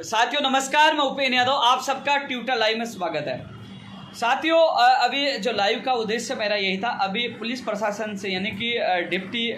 साथियों नमस्कार, मैं उपेन यादव, आप सबका ट्यूटर लाइव में स्वागत है। साथियों अभी जो लाइव का उद्देश्य मेरा यही था। अभी पुलिस प्रशासन से यानी कि डिप्टी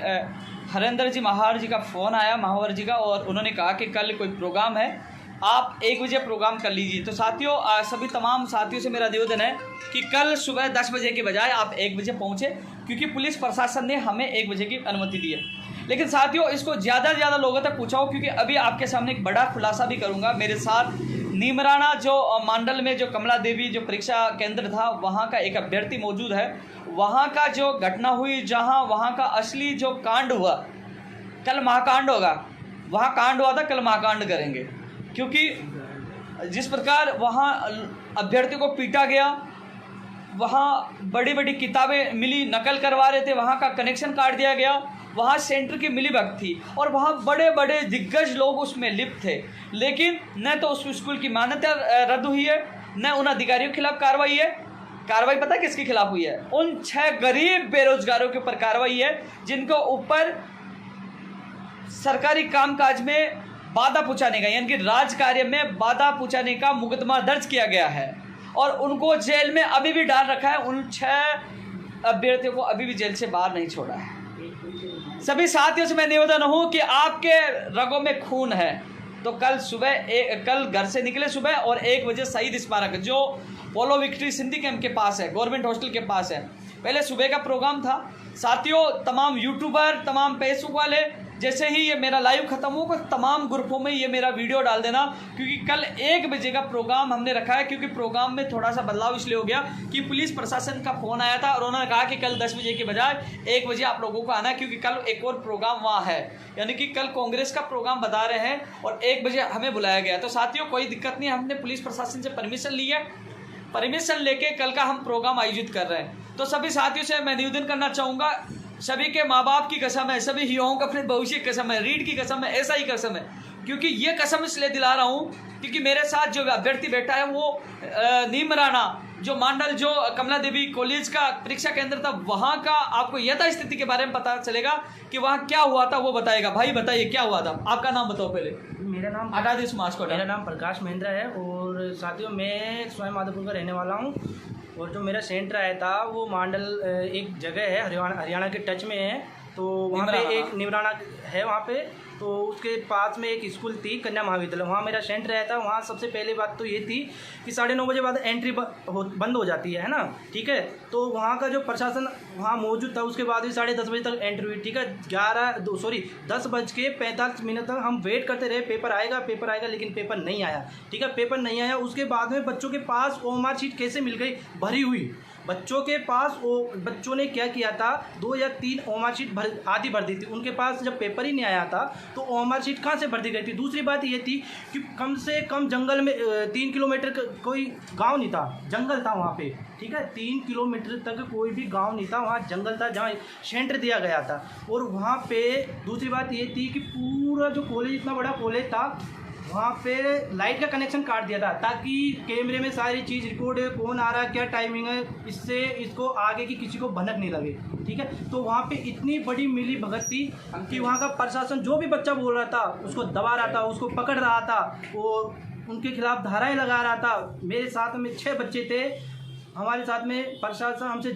हरेंद्र जी महावर जी का फ़ोन आया, महावर जी का, और उन्होंने कहा कि कल कोई प्रोग्राम है, आप 1 बजे प्रोग्राम कर लीजिए। तो साथियों सभी तमाम साथियों से मेरा निवेदन है कि कल सुबह 10 बजे के बजाय आप 1 बजे पहुँचे, क्योंकि पुलिस प्रशासन ने हमें 1 बजे की अनुमति दी है। लेकिन साथियों इसको ज़्यादा से ज़्यादा लोगों तक पहुँचाओ, क्योंकि अभी आपके सामने एक बड़ा खुलासा भी करूँगा। मेरे साथ नीमराना जो मंडल में जो कमला देवी जो परीक्षा केंद्र था, वहाँ का एक अभ्यर्थी मौजूद है। वहाँ का जो घटना हुई, जहाँ वहाँ का असली जो कांड हुआ, कल महाकांड होगा। वहाँ कांड हुआ था, कल महाकांड करेंगे, क्योंकि जिस प्रकार वहाँ अभ्यर्थी को पीटा गया, वहाँ बड़ी बड़ी किताबें मिली, नकल करवा रहे थे, वहाँ का कनेक्शन काट दिया गया, वहाँ सेंटर की मिलीभगत थी और वहाँ बड़े बड़े दिग्गज लोग उसमें लिप्त थे। लेकिन न तो उस स्कूल की मान्यता रद्द हुई है, न उन अधिकारियों के खिलाफ कार्रवाई है। कार्रवाई पता है किसके खिलाफ हुई है? उन 6 गरीब बेरोजगारों के ऊपर कार्रवाई है, जिनको ऊपर सरकारी कामकाज में बाधा पहुँचाने का, यानी कि राज कार्य में बाधा पहुँचाने का मुकदमा दर्ज किया गया है और उनको जेल में अभी भी डाल रखा है। उन 6 अभ्यर्थियों को अभी भी जेल से बाहर नहीं छोड़ा है। सभी साथियों से मैं निवेदन हूं कि आपके रगों में खून है तो कल सुबह कल घर से निकले सुबह और 1 बजे शहीद स्मारक जो पोलो विक्ट्री सिंधी कैंप के पास है, गवर्नमेंट हॉस्टल के पास है, पहले सुबह का प्रोग्राम था। साथियों तमाम यूट्यूबर, तमाम फेसबुक वाले, जैसे ही ये मेरा लाइव खत्म होगा तमाम ग्रुपों में ये मेरा वीडियो डाल देना, क्योंकि कल 1 बजे का प्रोग्राम हमने रखा है। क्योंकि प्रोग्राम में थोड़ा सा बदलाव इसलिए हो गया कि पुलिस प्रशासन का फ़ोन आया था और उन्होंने कहा कि कल 10 बजे के बजाय 1 बजे आप लोगों को आना है, क्योंकि कल एक और प्रोग्राम वहाँ है, यानी कि कल कांग्रेस का प्रोग्राम बता रहे हैं और 1 बजे हमें बुलाया गया। तो साथियों कोई दिक्कत नहीं, हमने पुलिस प्रशासन से परमिशन ली है, परमिशन लेके कल का हम प्रोग्राम आयोजित कर रहे हैं। तो सभी साथियों से मैं निवेदन करना चाहूँगा, सभी के माँ बाप की कसम है, सभी युवाओं का अपने भविष्य की कसम है, रीढ़ की कसम है, ऐसा ही कसम है, क्योंकि ये कसम इसलिए दिला रहा हूँ क्योंकि मेरे साथ जो अभ्यर्थी बैठा है वो नीमराना जो मंडल जो कमला देवी कॉलेज का परीक्षा केंद्र था, वहाँ का आपको यथा स्थिति के बारे में पता चलेगा कि वहाँ क्या हुआ था, वो बताएगा। भाई बताइए क्या हुआ था, आपका नाम बताओ पहले। मेरा नाम मेरा नाम प्रकाश महेंद्र है और साथियों मैं स्वयं माधोपुर का रहने वाला हूँ। और जो मेरा सेंटर आया था वो मंडल एक जगह है, हरियाणा के टच में है, तो वहाँ पे एक नीमराना है, वहाँ पे तो उसके पास में एक स्कूल थी कन्या महाविद्यालय, वहाँ मेरा सेंटर आया था। वहाँ सबसे पहली बात तो ये थी कि 9:30 बजे बाद एंट्री बंद हो जाती है ना, ठीक है। तो वहाँ का जो प्रशासन वहाँ मौजूद था, उसके बाद भी 10:30 बजे तक एंट्री हुई, ठीक है। 10:45 तक हम वेट करते रहे, पेपर आएगा, लेकिन पेपर नहीं आया, ठीक है। पेपर नहीं आया, उसके बाद में बच्चों के पास ओएमआर शीट कैसे मिल गई? भरी हुई बच्चों के पास। बच्चों ने क्या किया था, 2 या 3 ओएमआर शीट आधी भर दी थी उनके पास, जब पेपर ही नहीं आया था तो ओएमआर शीट कहाँ से भर दी गई थी? दूसरी बात ये थी कि कम से कम जंगल में 3 किलोमीटर कोई गांव नहीं था, जंगल था वहाँ पे, ठीक है। 3 किलोमीटर तक कोई भी गांव नहीं था, वहाँ जंगल था जहाँ सेंटर दिया गया था। और वहाँ पे दूसरी बात ये थी कि पूरा जो कॉलेज, इतना बड़ा कॉलेज था, वहाँ पे लाइट का कनेक्शन काट दिया था ताकि कैमरे में सारी चीज़ रिकॉर्ड है, कौन आ रहा है, क्या टाइमिंग है, इससे इसको आगे की किसी को भनक नहीं लगे, ठीक है। तो वहाँ पे इतनी बड़ी मिली भगत थी कि वहाँ का प्रशासन जो भी बच्चा बोल रहा था उसको दबा रहा था, उसको पकड़ रहा था और उनके खिलाफ धाराएं लगा रहा था। मेरे साथ में 6 बच्चे थे, हमारे साथ में प्रशासन हमको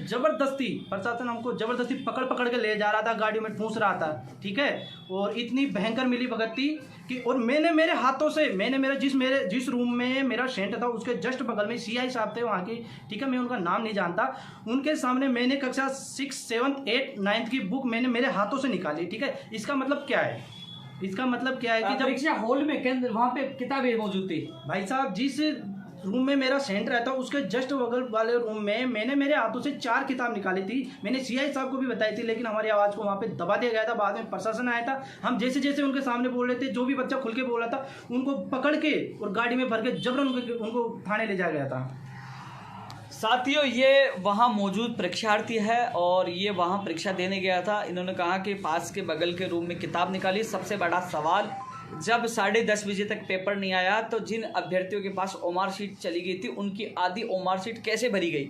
ज़बरदस्ती पकड़ के ले जा रहा था, गाड़ी में ठूंस रहा था, ठीक है। और इतनी भयंकर मिली भगत थी कि और मैंने मेरे हाथों से जिस रूम में मेरा सेंटर था उसके जस्ट बगल में सीआई साहब थे वहाँ के, ठीक है। मैं उनका नाम नहीं जानता, उनके सामने मैंने कक्षा 6, 7, 8, 9 की बुक मैंने मेरे हाथों से निकाली, ठीक है। इसका मतलब क्या है कि जब परीक्षा हॉल में केंद्र वहाँ पे किताबें मौजूद थी, भाई साहब जिस रूम में मेरा सेंटर रहता उसके जस्ट बगल वाले रूम में मैंने मेरे हाथों से 4 किताब निकाली थी। मैंने सीआई साहब को भी बताई थी, लेकिन हमारी आवाज़ को वहाँ पे दबा दिया गया था। बाद में प्रशासन आया था, हम जैसे उनके सामने बोल रहे थे, जो भी बच्चा खुल के बोल रहा था उनको पकड़ के और गाड़ी में भर के जबरन उनको थाने ले जाया गया था। साथियों ये वहाँ मौजूद परीक्षार्थी है और ये वहाँ परीक्षा देने गया था। इन्होंने कहा कि पास के बगल के रूम में किताब निकाली। सबसे बड़ा सवाल, जब 10:30 बजे तक पेपर नहीं आया तो जिन अभ्यर्थियों के पास ओएमआर शीट चली गई थी उनकी आधी ओएमआर शीट कैसे भरी गई?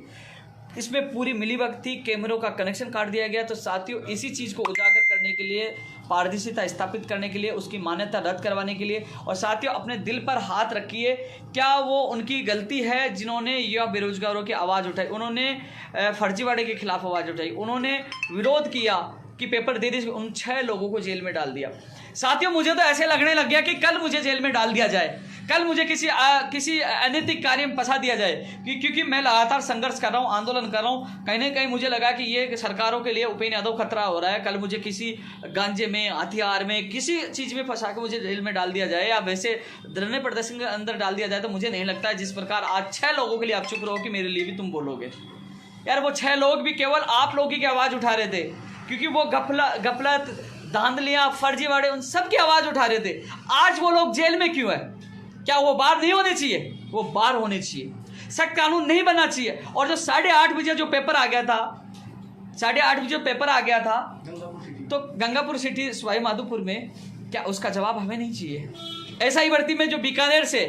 इसमें पूरी मिलीभगत थी, कैमरों का कनेक्शन काट दिया गया। तो साथियों इसी चीज़ को उजागर करने के लिए पारदर्शिता स्थापित करने के लिए, उसकी मान्यता रद्द करवाने के लिए। और साथियों, अपने दिल पर हाथ रखिए, क्या वो उनकी गलती है जिन्होंने युवा बेरोजगारों की आवाज़ उठाई, उन्होंने फर्जीवाड़े के खिलाफ आवाज़ उठाई, उन्होंने विरोध किया कि पेपर दे दीजिए, उन 6 लोगों को जेल में डाल दिया। साथियों, मुझे तो ऐसे लगने लग गया कि कल मुझे जेल में डाल दिया जाए, कल मुझे किसी अनैतिक कार्य में फंसा दिया जाए, क्योंकि मैं लगातार संघर्ष कर रहा हूँ, आंदोलन कर रहा हूँ। कहीं ना कहीं मुझे लगा कि ये सरकारों के लिए उपेंद्र यादव खतरा हो रहा है, कल मुझे किसी गांजे में, हथियार में, किसी चीज़ में फंसा के मुझे जेल में डाल दिया जाए या वैसे धरने प्रदर्शन के अंदर डाल दिया जाए। तो मुझे नहीं लगता है जिस प्रकार आज 6 लोगों के लिए आप चुप रहो कि मेरे लिए भी तुम बोलोगे। यार, वो 6 लोग भी केवल आप लोगों की आवाज़ उठा रहे थे, क्योंकि वो गफलत, धांधलियाँ, फर्जीवाड़े, उन सब की आवाज़ उठा रहे थे। आज वो लोग जेल में क्यों है? क्या वो बाहर नहीं होने चाहिए? वो बाहर होने चाहिए। सख्त कानून नहीं बनना चाहिए। और जो 8:30 बजे जो पेपर आ गया था, 8:30 बजे जो पेपर आ गया था, तो गंगापुर सिटी सवाई माधोपुर में, क्या उसका जवाब हमें नहीं चाहिए? ऐसा ही भर्ती में जो बीकानेर से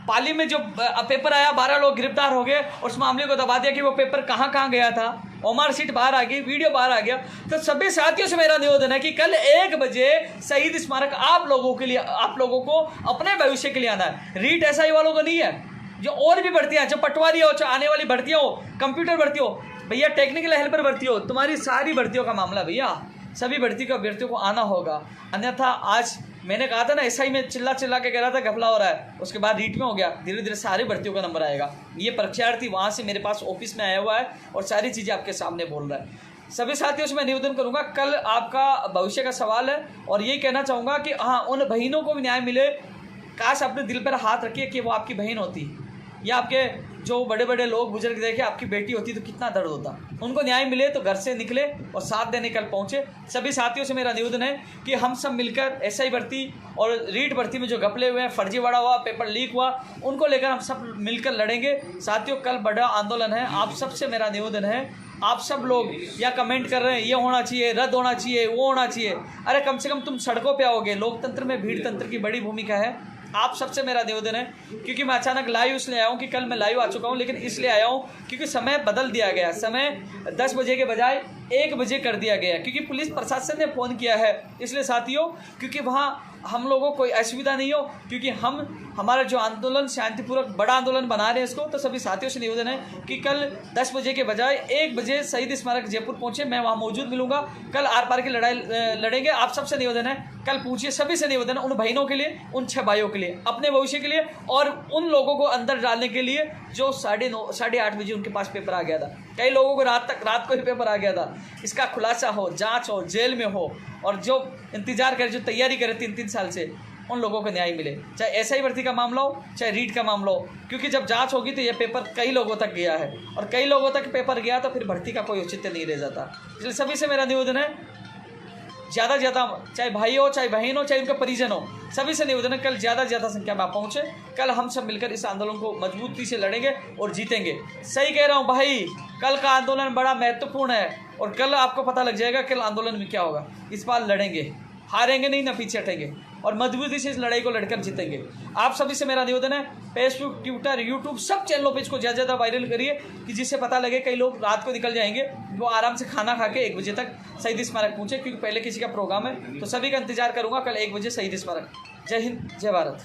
पाली में जो पेपर आया, 12 लोग गिरफ्तार हो गए और उस मामले को दबा दिया कि वो पेपर कहाँ गया था, ओमार सीट बाहर आ गई, वीडियो बाहर आ गया। तो सभी साथियों से मेरा निवेदन है कि कल 1 बजे शहीद स्मारक आप लोगों के लिए, आप लोगों को अपने भविष्य के लिए आना है। रीट एसआई वालों को नहीं है, जो और भी भर्तियाँ, जो पटवारी हो, जो आने वाली भर्तियाँ हो, कंप्यूटर भर्ती हो, भैया टेक्निकल हेल्पर भर्ती हो, तुम्हारी सारी भर्तियों का मामला भैया, सभी भर्ती का अभ्यर्थियों को आना होगा। अन्यथा आज मैंने कहा था ना, एसआई में चिल्ला के कह रहा था घपला हो रहा है, उसके बाद रीट में हो गया, धीरे धीरे सारी भर्तियों का नंबर आएगा। ये परीक्षार्थी वहाँ से मेरे पास ऑफिस में आया हुआ है और सारी चीज़ें आपके सामने बोल रहा है। सभी साथियों से मैं निवेदन करूँगा, कल आपका भविष्य का सवाल है और यही कहना चाहूँगा कि हाँ, उन बहनों को भी न्याय मिले। काश अपने दिल पर हाथ रखिए कि वो आपकी बहन होती, या आपके जो बड़े बड़े लोग बुजुर्ग देखे आपकी बेटी होती तो कितना दर्द होता। उनको न्याय मिले तो घर से निकले और साथ देने कल पहुँचे। सभी साथियों से मेरा निवेदन है कि हम सब मिलकर एसआई भर्ती और रीट भर्ती में जो घपले हुए हैं, फर्जीवाड़ा हुआ, पेपर लीक हुआ, उनको लेकर हम सब मिलकर लड़ेंगे। साथियों, कल बड़ा आंदोलन है। आप सबसे मेरा निवेदन है, आप सब लोग या कमेंट कर रहे हैं ये होना चाहिए, रद्द होना चाहिए, वो होना चाहिए, अरे कम से कम तुम सड़कों पे आओगे। लोकतंत्र में भीड़ तंत्र की बड़ी भूमिका है। आप सबसे मेरा निवेदन है, क्योंकि मैं अचानक लाइव इसलिए आया हूँ कि कल मैं लाइव आ चुका हूँ, लेकिन इसलिए आया हूँ क्योंकि समय बदल दिया गया। समय 10 बजे के बजाय 1 बजे कर दिया गया, क्योंकि पुलिस प्रशासन ने फ़ोन किया है। इसलिए साथियों, क्योंकि वहाँ हम लोगों को कोई असुविधा नहीं हो, क्योंकि हमारा जो आंदोलन शांतिपूर्वक बड़ा आंदोलन बना रहे हैं इसको। तो सभी साथियों से निवेदन है कि कल 10 बजे के बजाय 1 बजे शहीद स्मारक जयपुर पहुँचे। मैं वहाँ मौजूद मिलूंगा। कल आर पार की लड़ाई लड़ेंगे। आप सबसे निवेदन है, कल पूछिए, सभी से निवेदन है, उन बहनों के लिए, उन 6 भाइयों के लिए, अपने भविष्य के लिए और उन लोगों को अंदर डालने के लिए जो 8:30 बजे उनके पास पेपर आ गया था। कई लोगों को रात को ही पेपर आ गया था। इसका खुलासा हो, जांच हो, जेल में हो, और जो इंतजार करे, जो तैयारी करे 3-3 साल से, उन लोगों को न्याय मिले। चाहे एसआई भर्ती का मामला हो, चाहे रीट का मामला हो, क्योंकि जब जांच होगी तो ये पेपर कई लोगों तक गया है, और कई लोगों तक पेपर गया तो फिर भर्ती का कोई औचित्य नहीं रह जाता। इसलिए सभी से मेरा निवेदन है, ज़्यादा से ज़्यादा, चाहे भाई हो, चाहे बहन हो, चाहे उनका परिजन हो, सभी से निवेदन है कल ज़्यादा से ज़्यादा संख्या में आप पहुँचे। कल हम सब मिलकर इस आंदोलन को मजबूती से लड़ेंगे और जीतेंगे। सही कह रहा हूँ भाई, कल का आंदोलन बड़ा महत्वपूर्ण है और कल आपको पता लग जाएगा कल आंदोलन में क्या होगा। इस बार लड़ेंगे, हारेंगे नहीं, ना पीछे हटेंगे, और मजबूती से इस लड़ाई को लड़कर जीतेंगे। आप सभी से मेरा निवेदन है, फेसबुक, ट्विटर, यूट्यूब सब चैनलों पे इसको ज़्यादा ज़्यादा वायरल करिए कि जिससे पता लगे। कई लोग रात को निकल जाएंगे, वो आराम से खाना खा के 1 बजे तक शहीद स्मारक पहुँचे, क्योंकि पहले किसी का प्रोग्राम है। तो सभी का इंतजार करूँगा कल 1 बजे शहीद स्मारक। जय हिंद, जय भारत।